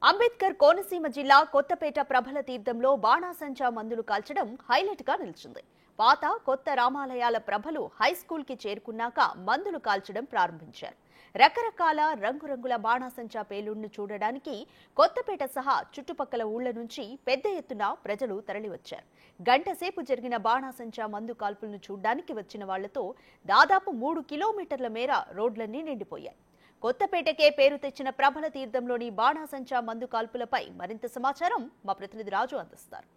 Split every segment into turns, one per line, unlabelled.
అంబేద్కర్ కోనసీమ జిల్లా కొత్తపేట ప్రభల తీర్థంలో బాణాసంచా మందులు కాల్చడం హైలైట్ గా నిలిచింది. పాత కొత్త రామాలయాల ప్రభలు హైస్కూల్ కి చేరుకున్నాక మందులు కాల్చడం ప్రారంభించారు. రకరకాల రంగురంగుల బాణాసంచా పేలుళ్లను చూడడానికి కొత్తపేట సహా చుట్టుపక్కల ఊళ్ల నుంచి పెద్ద ఎత్తున ప్రజలు తరలివచ్చారు. గంటసేపు జరిగిన బాణాసంచా మందు కాల్పులను చూడ్డానికి వచ్చిన వాళ్లతో దాదాపు 3 కిలోమీటర్ల మేర రోడ్లన్నీ నిండిపోయాయి. కొత్తపేటకే పేరు తెచ్చిన ప్రభల తీర్థంలోని బాణాసంచా మందు కాల్పులపై మరింత సమాచారం మా ప్రతినిధి రాజు అందిస్తారు.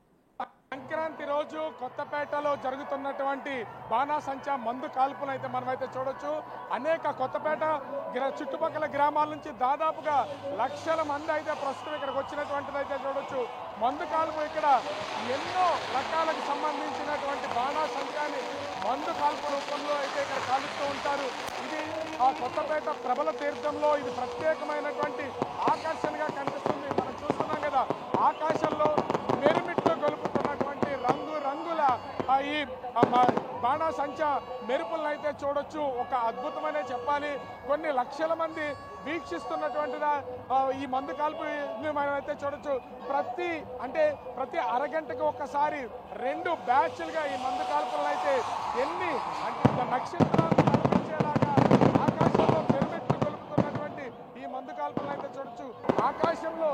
సంక్రాంతి రోజు కొత్తపేటలో జరుగుతున్నటువంటి బాణాసంచా మందు కాల్పులు అయితే మనమైతే చూడొచ్చు. అనేక కొత్తపేట చుట్టుపక్కల గ్రామాల నుంచి దాదాపుగా లక్షల మంది అయితే ప్రస్తుతం ఇక్కడికి వచ్చినటువంటిది అయితే చూడొచ్చు. మందు కాల్పు ఇక్కడ ఎన్నో రకాలకు సంబంధించినటువంటి బాణాసంచాన్ని మందు కాల్పు రూపంలో అయితే ఇక్కడ కాలుస్తూ ఉంటారు. ఇది ఆ కొత్తపేట ప్రభల తీర్థంలో ఇది ప్రత్యేకమైనటువంటి ఆకర్షణగా కనిపిస్తుంది. మనం చూస్తున్నాం కదా, ఆకాశంలో మెరుమిట్లు గొలుపుతున్నటువంటి రంగుల ఈ బాణాసంచా మెరుపులను అయితే చూడొచ్చు. ఒక అద్భుతమనే చెప్పాలి. కొన్ని లక్షల మంది వీక్షిస్తున్నటువంటిదా ఈ మందు కాల్పు మనమైతే చూడొచ్చు. ప్రతి అరగంటకు ఒకసారి 2 బ్యాచ్లుగా ఈ మందు కాల్పులను అయితే ఎన్ని నక్షత్రాలు కనిపించేలాగా ఆకాశంలో మెరుమెట్లు గొలుపుతున్నటువంటి ఈ మందు కాల్పులను అయితే చూడొచ్చు. ఆకాశంలో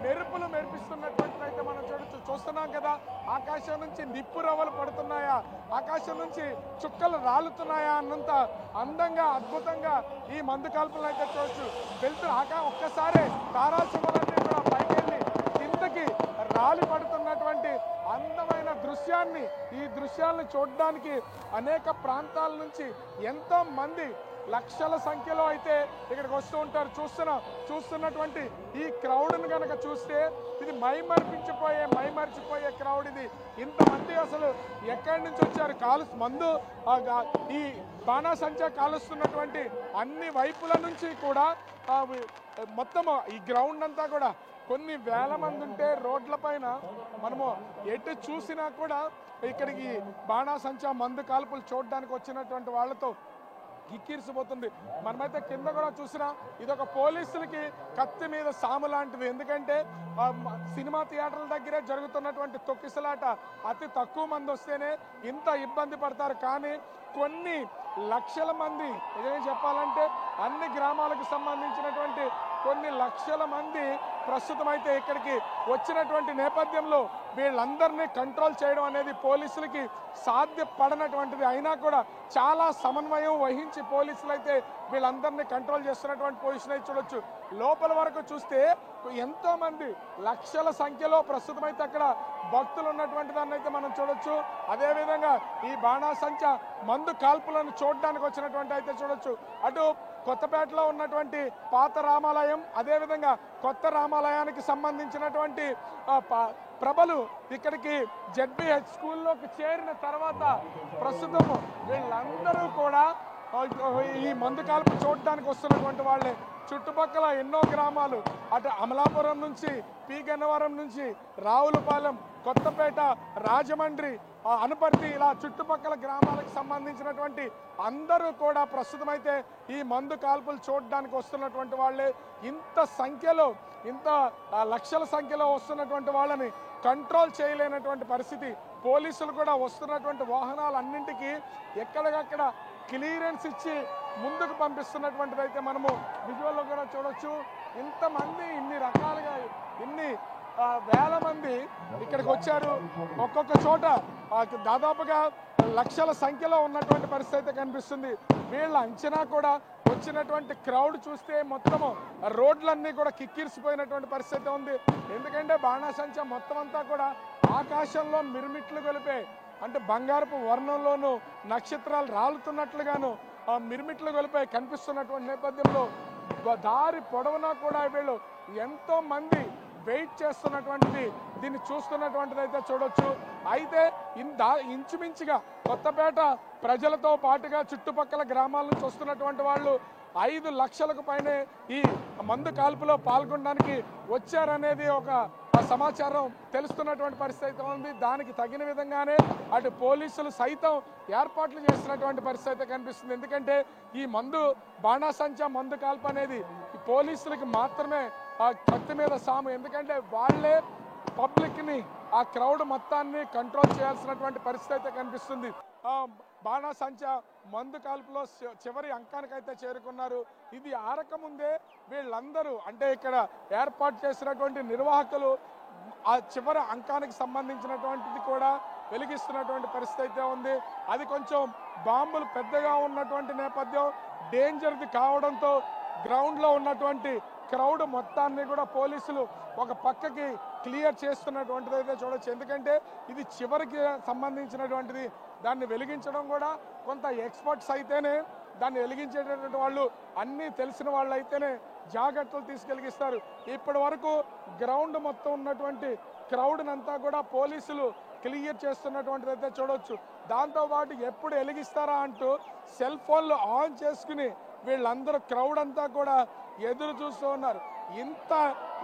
మెరుపులు మెరిపిస్తున్నటువంటిది అయితే మనం చూస్తున్నాం కదా. ఆకాశం నుంచి నిప్పు రవ్వలు పడుతున్నాయా, ఆకాశం నుంచి చుక్కలు రాలుతున్నాయా అన్నంత అందంగా అద్భుతంగా ఈ మందు కాల్పులను అయితే చూడొచ్చు. ఒక్కసారి తారాశుభలన్నీ కూడా పైకెళ్ళి కిందకి రాలి పడుతున్నటువంటి అందమైన దృశ్యాన్ని, ఈ దృశ్యాలను చూడడానికి అనేక ప్రాంతాల నుంచి ఎంతో మంది లక్షల సంఖ్యలో అయితే ఇక్కడికి వస్తూ ఉంటారు. చూస్తున్నటువంటి ఈ క్రౌడ్ను కనుక చూస్తే ఇది మైమర్చిపోయే క్రౌడ్. ఇది ఇంతమంది అసలు ఎక్కడి నుంచి వచ్చారు? మందు ఈ బాణాసంచా కాలుస్తున్నటువంటి అన్ని వైపుల నుంచి కూడా మొత్తం ఈ గ్రౌండ్ అంతా కూడా కొన్ని వేల మంది ఉంటే రోడ్ల పైన మనము ఎటు చూసినా కూడా ఇక్కడికి బాణాసంచా మందు కాల్పులు చూడడానికి వచ్చినటువంటి వాళ్ళతో కిక్కిరిసిపోతుంది. మనమైతే కింద కూడా చూసినా ఇదొక పోలీసులకి కత్తి మీద సాము లాంటిది. ఎందుకంటే సినిమా థియేటర్ల దగ్గరే జరుగుతున్నటువంటి తొక్కిసలాట అతి తక్కువ మంది వస్తేనే ఇంత ఇబ్బంది పడతారు. కానీ కొన్ని లక్షల మంది, ఏం చెప్పాలంటే అన్ని గ్రామాలకు సంబంధించినటువంటి కొన్ని లక్షల మంది ప్రస్తుతం అయితే ఇక్కడికి వచ్చినటువంటి నేపథ్యంలో వీళ్ళందరినీ కంట్రోల్ చేయడం అనేది పోలీసులకి సాధ్యపడనటువంటిది. అయినా కూడా చాలా సమన్వయం వహించి పోలీసులు అయితే వీళ్ళందరినీ కంట్రోల్ చేస్తున్నటువంటి పొజిషన్ అయితే చూడొచ్చు. లోపల వరకు చూస్తే ఎంతో మంది లక్షల సంఖ్యలో ప్రస్తుతం అయితే అక్కడ భక్తులు ఉన్నటువంటి దాన్ని అయితే మనం చూడొచ్చు. అదేవిధంగా ఈ బాణాసంచా మందు కాల్పులను చూడడానికి వచ్చినటువంటి అయితే చూడొచ్చు. అటు కొత్తపేటలో ఉన్నటువంటి పాత రామాలయం, అదేవిధంగా కొత్త రామాలయానికి సంబంధించినటువంటి ప్రభలు ఇక్కడికి జెడ్బిహెచ్ స్కూల్లోకి చేరిన తర్వాత ప్రస్తుతం వీళ్ళందరూ కూడా ఈ మందు కాల్పు చూడడానికి వస్తున్నటువంటి వాళ్ళే. చుట్టుపక్కల ఎన్నో గ్రామాలు, అటు అమలాపురం నుంచి, పి గన్నవరం నుంచి, రావులపాలెం, కొత్తపేట, రాజమండ్రి, అనపర్తి, ఇలా చుట్టుపక్కల గ్రామాలకు సంబంధించినటువంటి అందరూ కూడా ప్రస్తుతం అయితే ఈ మందు కాల్పులు చూడడానికి వస్తున్నటువంటి వాళ్ళే. ఇంత లక్షల సంఖ్యలో వస్తున్నటువంటి వాళ్ళని కంట్రోల్ చేయలేనటువంటి పరిస్థితి. పోలీసులు కూడా వస్తున్నటువంటి వాహనాలన్నింటికీ ఎక్కడికక్కడ క్లియరెన్స్ ఇచ్చి ముందుకు పంపిస్తున్నటువంటిది అయితే మనము విజువల్లో కూడా చూడొచ్చు. ఇంతమంది ఇన్ని రకాలుగా ఇన్ని వేల మంది ఇక్కడికి వచ్చారు. ఒక్కొక్క చోట దాదాపుగా లక్షల సంఖ్యలో ఉన్నటువంటి పరిస్థితి అయితే కనిపిస్తుంది. వీళ్ళ అంచనా కూడా వచ్చినటువంటి క్రౌడ్ చూస్తే మొత్తము రోడ్లన్నీ కూడా కిక్కిరిసిపోయినటువంటి పరిస్థితి ఉంది. ఎందుకంటే బాణాసంచా మొత్తం అంతా కూడా ఆకాశంలో మిరుమిట్లు గొలిపే, అంటే బంగారపు వర్ణంలోనూ నక్షత్రాలు రాలుతున్నట్లుగాను మిరుమిట్లు గొలిపే కనిపిస్తున్నటువంటి నేపథ్యంలో దారి పొడవునా కూడా వీళ్ళు ఎంతో మంది వెయిట్ చేస్తున్నటువంటిది, దీన్ని చూస్తున్నటువంటిది అయితే చూడొచ్చు. అయితే ఇంచుమించుగా కొత్తపేట ప్రజలతో పాటుగా చుట్టుపక్కల గ్రామాల నుంచి వస్తున్నటువంటి వాళ్ళు 5 లక్షలకు పైనే ఈ మందు కాల్పులో పాల్గొనడానికి వచ్చారనేది ఒక సమాచారం తెలుస్తున్నటువంటి పరిస్థితి ఉంది. దానికి తగిన విధంగానే అటు పోలీసులు సైతం ఏర్పాట్లు చేస్తున్నటువంటి పరిస్థితి కనిపిస్తుంది. ఎందుకంటే ఈ బాణాసంచా మందు కాల్పు అనేది పోలీసులకి మాత్రమే కత్తి మీద సాము. ఎందుకంటే వాళ్ళే పబ్లిక్ని ఆ క్రౌడ్ మొత్తాన్ని కంట్రోల్ చేయాల్సినటువంటి పరిస్థితి అయితే కనిపిస్తుంది. బాణాసంచా మందు కాల్పులో చివరి అంకానికైతే చేరుకున్నారు. ఇది ఆరకముందే వీళ్ళందరూ అంటే ఇక్కడ ఏర్పాటు చేసినటువంటి నిర్వాహకులు ఆ చివరి అంకానికి సంబంధించినటువంటిది కూడా వెలిగిస్తున్నటువంటి పరిస్థితి అయితే ఉంది. అది కొంచెం బాంబులు పెద్దగా ఉన్నటువంటి నేపథ్యం డేంజర్ది కావడంతో గ్రౌండ్లో ఉన్నటువంటి క్రౌడ్ మొత్తాన్ని కూడా పోలీసులు ఒక పక్కకి క్లియర్ చేస్తున్నటువంటిది అయితే చూడొచ్చు. ఎందుకంటే ఇది చివరికి సంబంధించినటువంటిది, దాన్ని వెలిగించడం కూడా కొంత ఎక్స్పర్ట్స్ అయితేనే దాన్ని వెలిగించేటటువంటి వాళ్ళు, అన్నీ తెలిసిన వాళ్ళు అయితేనే జాగ్రత్తలు తీసుకెలిగిస్తారు. ఇప్పటి వరకు గ్రౌండ్ మొత్తం ఉన్నటువంటి క్రౌడ్ని అంతా కూడా పోలీసులు క్లియర్ చేస్తున్నటువంటిది అయితే చూడొచ్చు. దాంతోపాటు ఎప్పుడు వెలిగిస్తారా అంటూ సెల్ ఫోన్లు ఆన్ చేసుకుని వీళ్ళందరూ క్రౌడ్ అంతా కూడా ఎదురు చూస్తూ ఉన్నారు.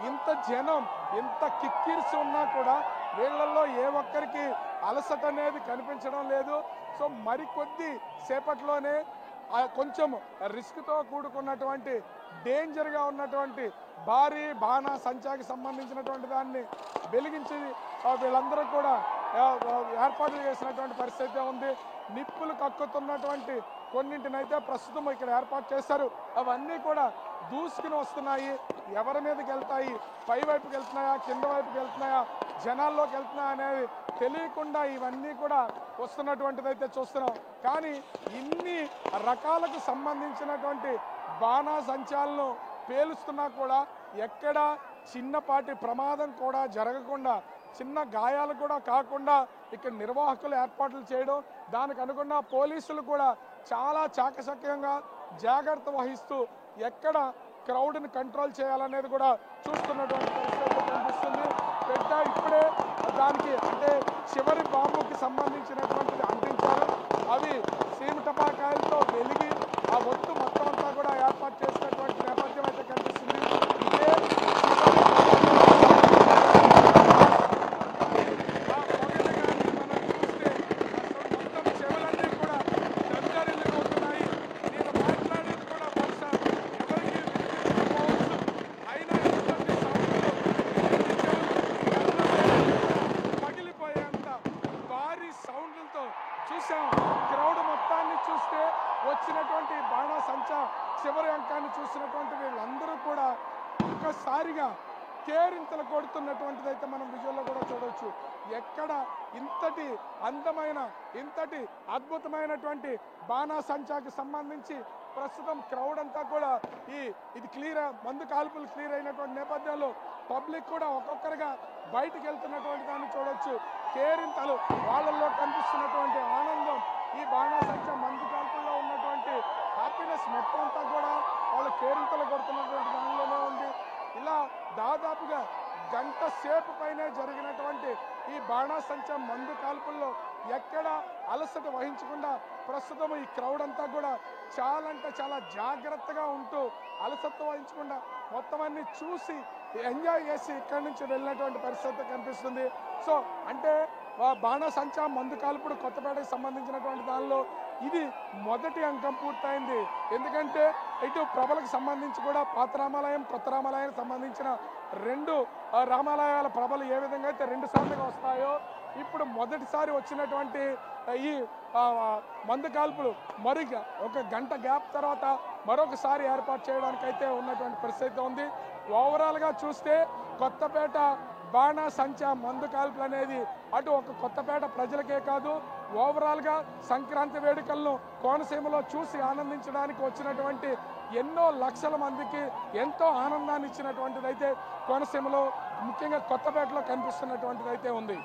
ఇంత జనం, ఇంత కిక్కిరిసి ఉన్నా కూడా వీళ్ళల్లో ఏ ఒక్కరికి అలసట అనేది కనిపించడం లేదు. సో మరికొద్ది సేపట్లోనే కొంచెం రిస్క్తో కూడుకున్నటువంటి డేంజర్గా ఉన్నటువంటి భారీ బాణాసంచాకి సంబంధించినటువంటి దాన్ని వెలిగించి వీళ్ళందరూ కూడా ఏర్పాట్లు చేసినటువంటి పరిస్థితి ఉంది. నిప్పులు కక్కుతున్నటువంటి కొన్నింటినైతే ప్రస్తుతం ఇక్కడ ఏర్పాటు చేశారు. అవన్నీ కూడా దూసుకుని వస్తున్నాయి. ఎవరి మీదకి వెళ్తాయి, పై వైపుకి వెళ్తున్నాయా, కింద వైపుకి వెళ్తున్నాయా, జనాల్లోకి వెళ్తున్నాయా అనేది తెలియకుండా ఇవన్నీ కూడా వస్తున్నటువంటిది అయితే చూస్తున్నాం. కానీ ఇన్ని రకాలకు సంబంధించినటువంటి బాణాసంచాలను పేలుస్తున్నా కూడా ఎక్కడ చిన్నపాటి ప్రమాదం కూడా జరగకుండా, చిన్న గాయాలు కూడా కాకుండా ఇక్కడ నిర్వాహకులు ఏర్పాట్లు చేయడం, దానికి అనుగుణంగా పోలీసులు కూడా చాలా చాకచక్యంగా జాగ్రత్త వహిస్తూ ఎక్కడ క్రౌడ్ని కంట్రోల్ చేయాలనేది కూడా చూస్తున్నటువంటి పరిస్థితి కనిపిస్తుంది. ఇప్పుడే దానికి అంటే చివరి బాంబుకి సంబంధించినటువంటిది అంటించారు. అవి సీమ టపాకాయలతో వెలిగి ఆ ఒత్తు మొత్తం అంతా కూడా ఏర్పాటు చేసినటువంటి నేపథ్యం అయితే కనిపిస్తుంది. ఇదే క్రౌడ్ మొత్తాన్ని చూస్తే వచ్చినటువంటి బాణాసంచా చివరి అంకాన్ని చూసినటువంటి వీళ్ళందరూ కూడా ఒక్కసారిగా కేరింతలు కొడుతున్నటువంటిది అయితే మనం విజువల్లో కూడా చూడవచ్చు. ఎక్కడ ఇంతటి అందమైన, ఇంతటి అద్భుతమైనటువంటి బాణాసంచాకి సంబంధించి ప్రస్తుతం క్రౌడ్ అంతా కూడా ఇది క్లియర్, మందు కాల్పులు క్లియర్ అయినటువంటి నేపథ్యంలో పబ్లిక్ కూడా ఒక్కొక్కరుగా బయటికి వెళ్తున్నటువంటి దాన్ని చూడవచ్చు. కేరింతలు, వాళ్ళల్లో కనిపిస్తున్నటువంటి ఆనందం, ఈ బాణాసంచా మందు కాల్పుల్లో ఉన్నటువంటి హ్యాపీనెస్ మొత్తం అంతా కూడా వాళ్ళు కేరింతలు కొడుతున్నటువంటి దానిలోనే ఉంది. ఇలా దాదాపుగా గంట సేపు పైనే జరిగినటువంటి ఈ బాణాసంచా మందు కాల్పుల్లో ఎక్కడ అలసట వహించకుండా ప్రస్తుతం ఈ క్రౌడ్ అంతా కూడా చాలా అంటే చాలా జాగ్రత్తగా ఉంటూ అలసట వహించకుండా మొత్తం అన్ని చూసి ఎంజాయ్ చేసి ఇక్కడి నుంచి వెళ్ళినటువంటి పరిస్థితి కనిపిస్తుంది. సో అంటే బాణాసంచా మందు కాల్పుడు కొత్తపేటకు సంబంధించినటువంటి దానిలో ఇది మొదటి అంకం పూర్తయింది. ఎందుకంటే ఇటు ప్రభలకు సంబంధించి కూడా పాత రామాలయం, కొత్త రామాలయానికి సంబంధించిన రెండు రామాలయాల ప్రభలు ఏ విధంగా అయితే 2 సార్లుగా వస్తాయో, ఇప్పుడు మొదటిసారి వచ్చినటువంటి ఈ మందు కాల్పులు మరిగా ఒక గంట గ్యాప్ తర్వాత మరొకసారి ఏర్పాటు చేయడానికి అయితే ఉన్నటువంటి పరిస్థితి ఉంది. ఓవరాల్గా చూస్తే కొత్తపేట బాణాసంచా మందు కాల్పులు అనేది అటు ఒక కొత్తపేట ప్రజలకే కాదు, ఓవరాల్గా సంక్రాంతి వేడుకలను కోనసీమలో చూసి ఆనందించడానికి వచ్చినటువంటి ఎన్నో లక్షల మందికి ఎంతో ఆనందాన్ని ఇచ్చినటువంటిది అయితే కోనసీమలో ముఖ్యంగా కొత్తపేటలో కనిపిస్తున్నటువంటిది అయితే ఉంది.